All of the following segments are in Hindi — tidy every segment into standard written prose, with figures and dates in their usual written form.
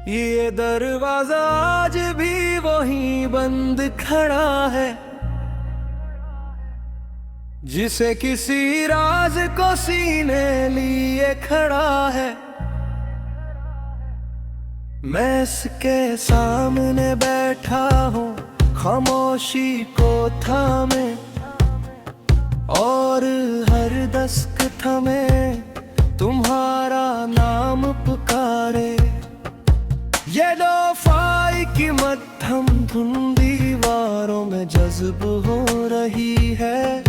ये दरवाजा आज भी वहीं बंद खड़ा है, जिसे किसी राज को सीने लिए खड़ा है। मैं इसके सामने बैठा हूँ खामोशी को थामे, और हर दस्तक थमे तुम्हारा नाम पुकारे। ये लोफाई की मध्यम धुन दीवारों में जज्ब हो रही है,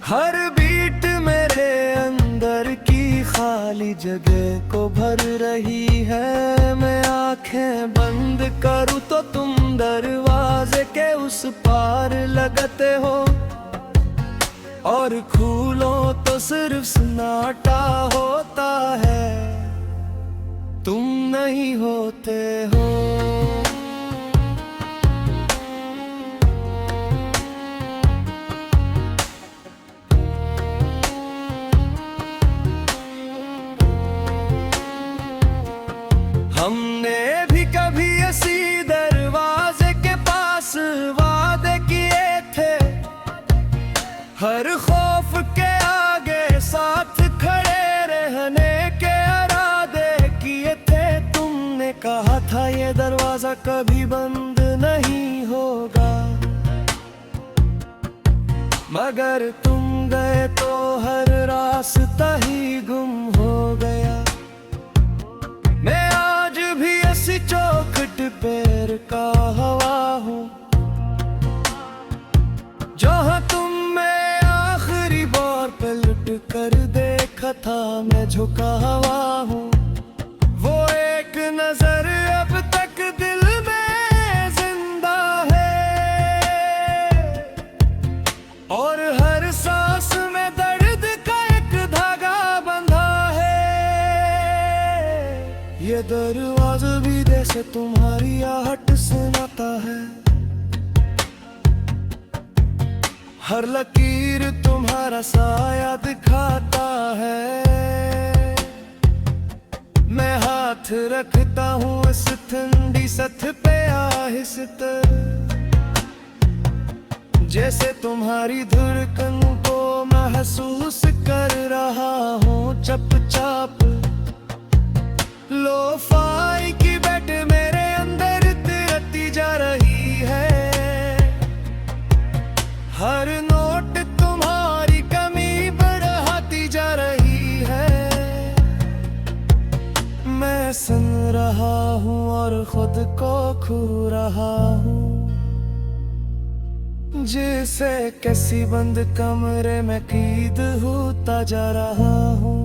हर बीट मेरे अंदर की खाली जगह को भर रही है। मैं आंखें बंद करूँ तो तुम दरवाजे के उस पार लगते हो, और खोलो तो सिर्फ सन्नाटा होता है, तुम नहीं होते हो। हमने भी कभी इसी दरवाजे के पास वादे किए थे, हर खौफ के आगे साथ खड़े रहने के इरादे किए थे। तुमने कहा था ये दरवाजा कभी बंद नहीं होगा, मगर तुम गए तो हर रास्ता ही गुम हो गया। मैं आज भी ऐसी चौखट पैर का हवा हूँ, जहाँ तुम में आखिरी बार पलट कर देखा था मैं झुका हुआ हूँ। वो एक नजर अब तक दिल में जिंदा है, और हर सांस में दर्द का एक धागा बंधा है। ये दरवाजा भी जैसे तुम्हारी आहट सुनाता है, हर लकीर तुम्हारा साया दिखाता है। मैं हाथ रखता हूँ इस ठंडी सथ पे आहिस्ते, जैसे तुम्हारी धड़कन को महसूस कर रहा हूँ चुपचाप। लोफाई की बेट मेरे अंदर तिरती जा रही है, हर नोट तुम्हारी कमी बढ़ाती जा रही है। मैं सुन रहा हूँ और खुद को खो रहा हूँ, जैसे किसी बंद कमरे में कैद होता जा रहा हूँ।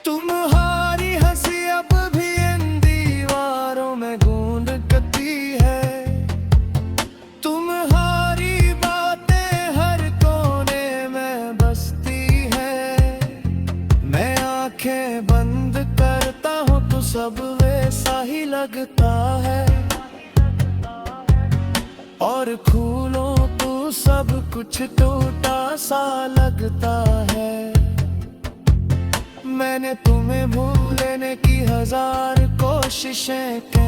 तुम्हारी हंसी अब भी इन दीवारों में गूंजती है, तुम्हारी बातें हर कोने में बसती है। मैं आंखें बंद करता हूँ तो सब वैसा ही लगता है, और खोलो तो सब कुछ टूटा सा लगता है। मैंने तुम्हें भूलने की हजार कोशिशें की,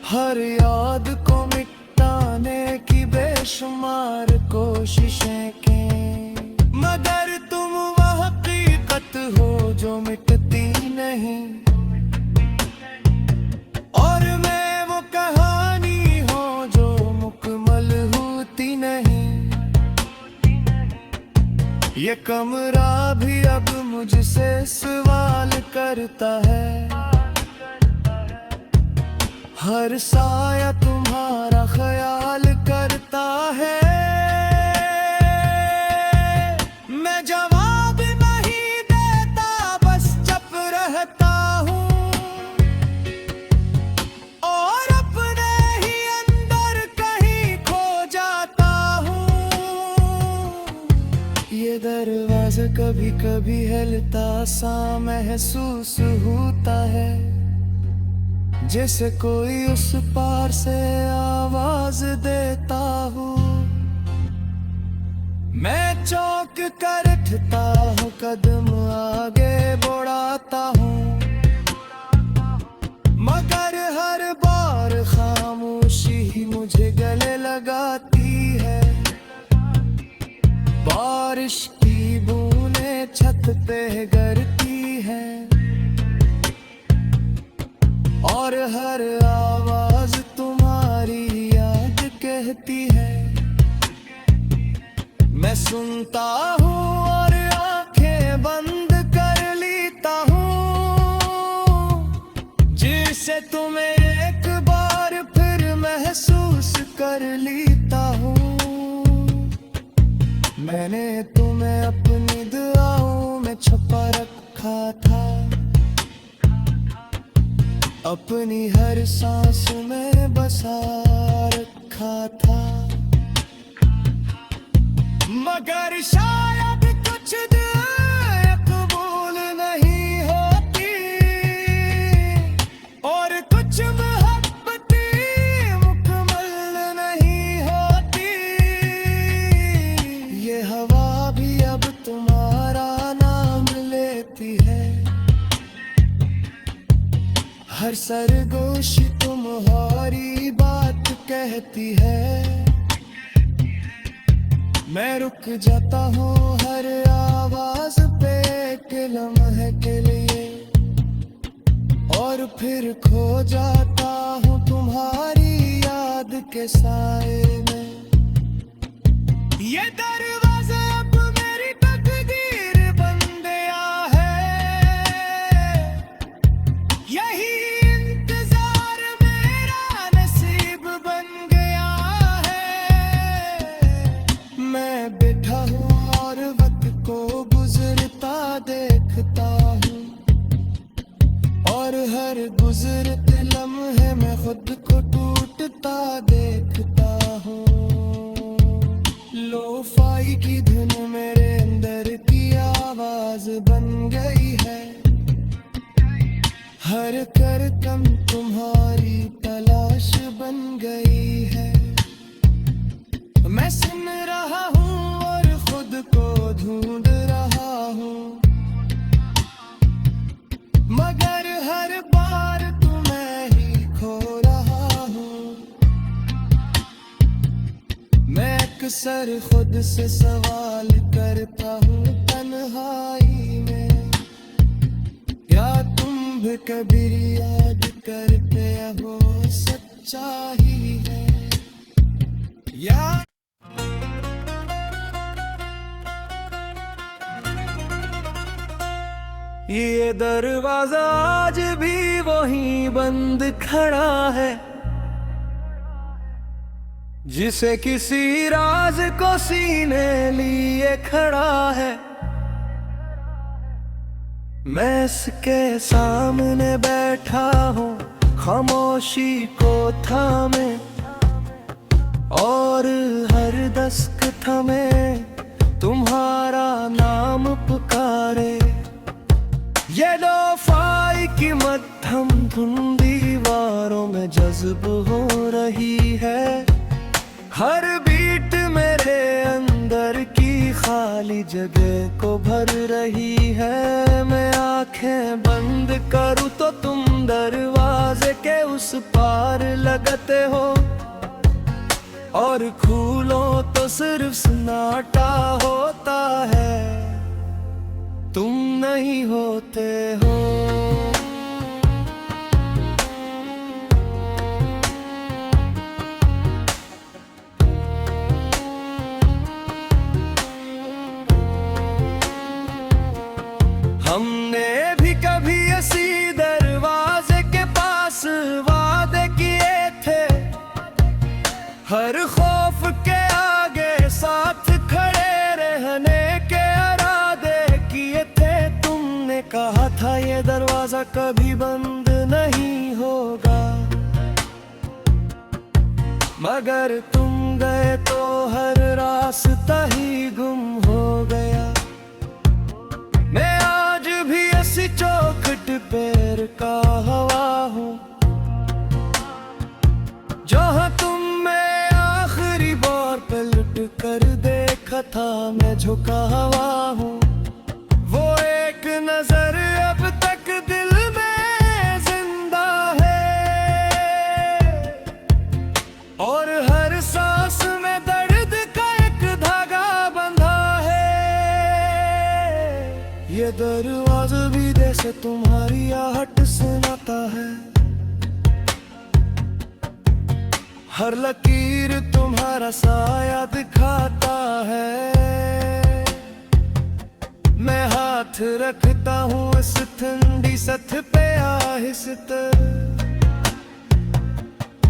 हर याद को मिटाने की बेशुमार कोशिशें की, मगर तुम वह हकीकत हो जो मिटती नहीं, और मैं वो कहानी हो जो मुकम्मल होती नहीं। ये कमरा भी अब मुझसे सवाल करता है, हर साया तुम्हारा ख्याल करता है। मैं जवाब नहीं देता, बस चुप रहता हूँ, और अपने ही अंदर कहीं खो जाता हूँ। ये दरवाजा कभी कभी हिलता सा महसूस होता है, जैसे कोई उस पार से आवाज देता हूँ। मैं चौंक कर उठता हूँ, कदम आगे बढ़ा लगाती है। बारिश की बूंदें छत पे गिरती है और हर आवाज तुम्हारी याद कहती है। मैं सुनता हूँ और आंखें बंद कर लेता हूँ, जिसे तुम्हें एक बार फिर महसूस कर लेता हूँ। मैंने तुम्हें अपनी दुआओं में छुपा रखा था, अपनी हर सांस में बसा रखा था। मगर शायद कुछ दुआएं कबूल नहीं होती और कुछ मोहब्बतें मुकम्मल नहीं होती। ये हवा भी अब तुम्हारा नाम लेती है, हर सरगोशी तुम्हारी बात कहती है। मैं रुक जाता हूँ हर आवाज पे एक लम्हे के लिए और फिर खो जाता हूँ तुम्हारी याद के साए में। ये दरवाजा अब मेरी तकदीर बन गया है, यही इंतजार मेरा नसीब बन गया है। मैं बैठा हूँ और वक्त को गुजरता देखता हूँ और हर गुजरते लम्हे में खुद को टूटता देखता हूँ। लोफाई की धुन मेरे अंदर की आवाज बन गई है, हर करतम तुम्हारी तलाश बन गई है। मैं सुन रहा हूँ और खुद को ढूंढ रहा हूँ, मगर हर बार तुम्हें ही खो रहा हूँ। मैं अक्सर खुद से सवाल करता हूँ तन्हाई में, क्या तुम भी कभी याद करते हो सच्चाई है या ये दरवाजा आज भी वहीं बंद खड़ा है, जिसे किसी राज को सीने लिए खड़ा है। मैं इसके सामने बैठा हूँ खामोशी को थामे और हर दस्तक में तुम्हारा नाम पुकारे। ये लोफाई की मध्यम धुन दीवारों में जज्ब हो रही है, हर बीट मेरे अंदर की खाली जगह को भर रही है। मैं आंखें बंद करूँ तो तुम दरवाजे के उस पार लगते हो और खोलो तो सिर्फ सन्नाटा होता है, तुम नहीं होते हो। हमने भी कभी इसी दरवाजे के पास वादे किए थे, हर खौफ के आगे साथ खड़े रहने के इरादे किए थे। तुमने कहा था ये दरवाजा कभी बंद नहीं होगा, मगर तुम गए तो हर रास्ता ही गुम हो गया। मैं आज भी ऐसी चौखट पैर का हवा हूँ, जहाँ तुमने आखिरी बार पलट कर देखा था मैं झुका हुआ हूँ। वो एक नजर अब तक दिल में जिंदा है और हर सांस ये दरवाजा भी जैसे तुम्हारी आहट सुनाता है, हर लकीर तुम्हारा साया दिखाता है। मैं हाथ रखता हूँ इस ठंडी सथ पे आहिस्ता,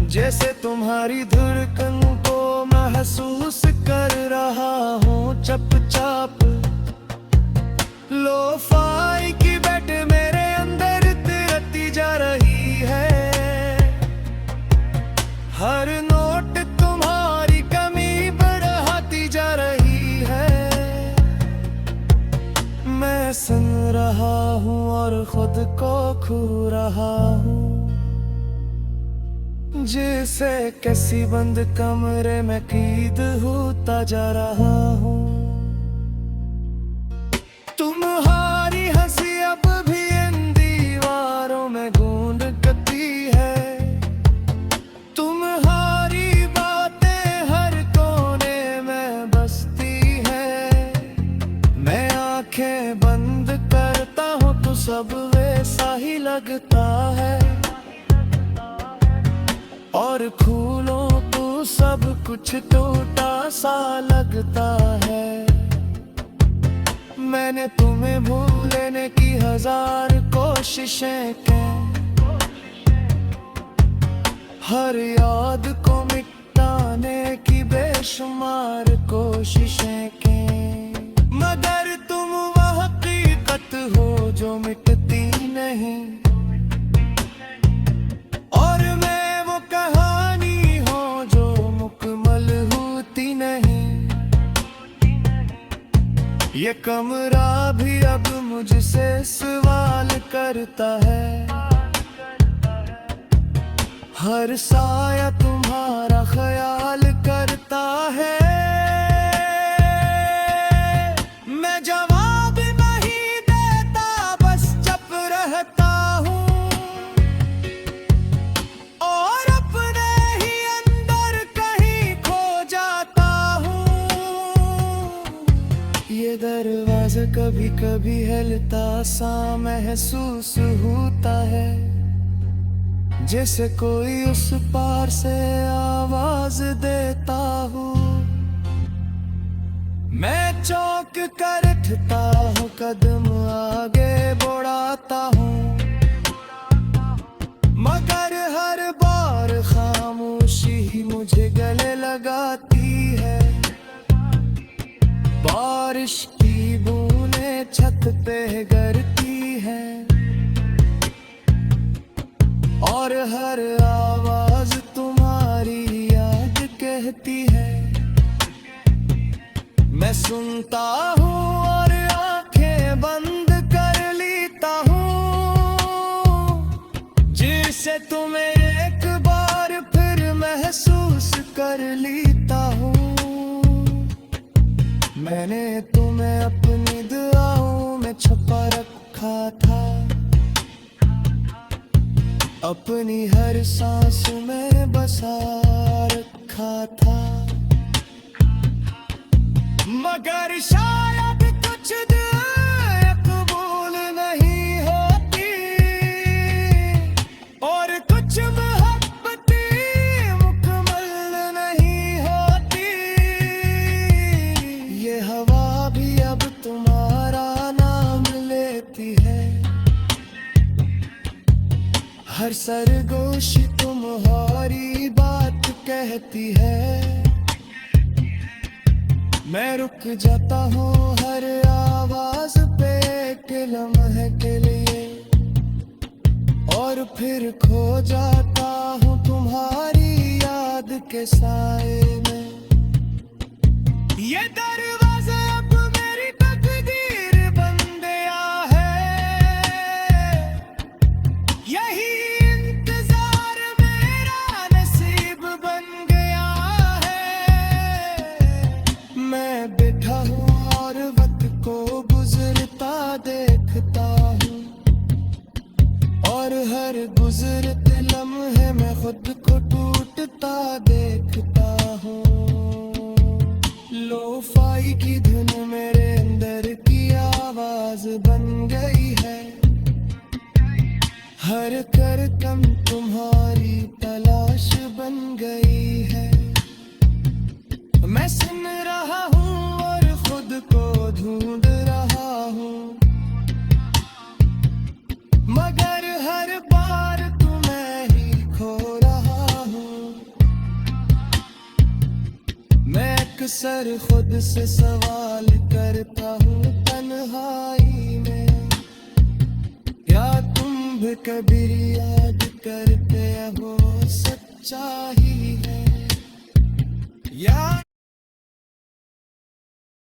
जैसे तुम्हारी धड़कन को महसूस कर रहा हूँ चुपचाप। लो-फाई की बेट मेरे अंदर तिरती जा रही है, हर नोट तुम्हारी कमी बढ़ाती जा रही है। मैं सुन रहा हूँ और खुद को खो रहा हूँ, जैसे किसी बंद कमरे में कैद होता जा रहा हूँ। तुम्हारी हंसी अब भी इन दीवारों में गूंजती है, तुम्हारी बातें हर कोने में बसती है। मैं आंखें बंद करता हूँ तो सब वैसा ही लगता है, और खोलो तो सब कुछ टूटा सा लगता है। मैंने तुम्हें भूलने की 1000 कोशिशें की, हर याद को मिटाने की बेशुमार कोशिशें की, मगर तुम वह हकीकत हो जो मिटती नहीं, और मैं वो कहानी हो जो मुकम्मल होती नहीं। ये कमरा भी अब मुझसे सवाल करता है, हर साया तुम्हारा ख्याल करता है। मैं जवाब नहीं देता, बस चुप रहता हूँ, और अपने ही अंदर कहीं खो जाता हूँ। ये दरवाजा कभी कभी हिलता सा महसूस होता है, जैसे कोई उस पार से आवाज देता हूँ। मैं चौंक कर उठता हूँ, कदम आगे बढ़ाता हूँ, मगर हर बार खामोशी ही मुझे गले लगाती है। बारिश की बूंदें छत पे गिरती हैं, और हर आवाज तुम्हारी याद कहती है। मैं सुनता हूँ और आंखें बंद कर लेता हूँ, जिसे तुम्हें एक बार फिर महसूस कर लेता हूँ। मैंने तुम्हें अपनी दुआओं में छुपा रखा था, अपनी हर सांस में बसा रखा था, मगर शायद कुछ दुआएं कबूल नहीं होती, और कुछ मोहब्बतें मुकम्मल नहीं होती। ये हवा भी अब तुम्हारा नाम लेती है, हर सरगोशी तुम्हारी बात कहती है। मैं रुक जाता हूँ हर आवाज पे एक लम्हे के लिए, और फिर खो जाता हूँ तुम्हारी याद के साए में। ये दरवाजा अब मेरी तकदीर बन गया है, यही हर गुजरते लम्हे में खुद को टूटता देखता हूँ। लो-फाई अक्सर खुद से सवाल करता हूँ तन्हाई में, क्या तुम भी कभी याद करते हो सच्चाई है या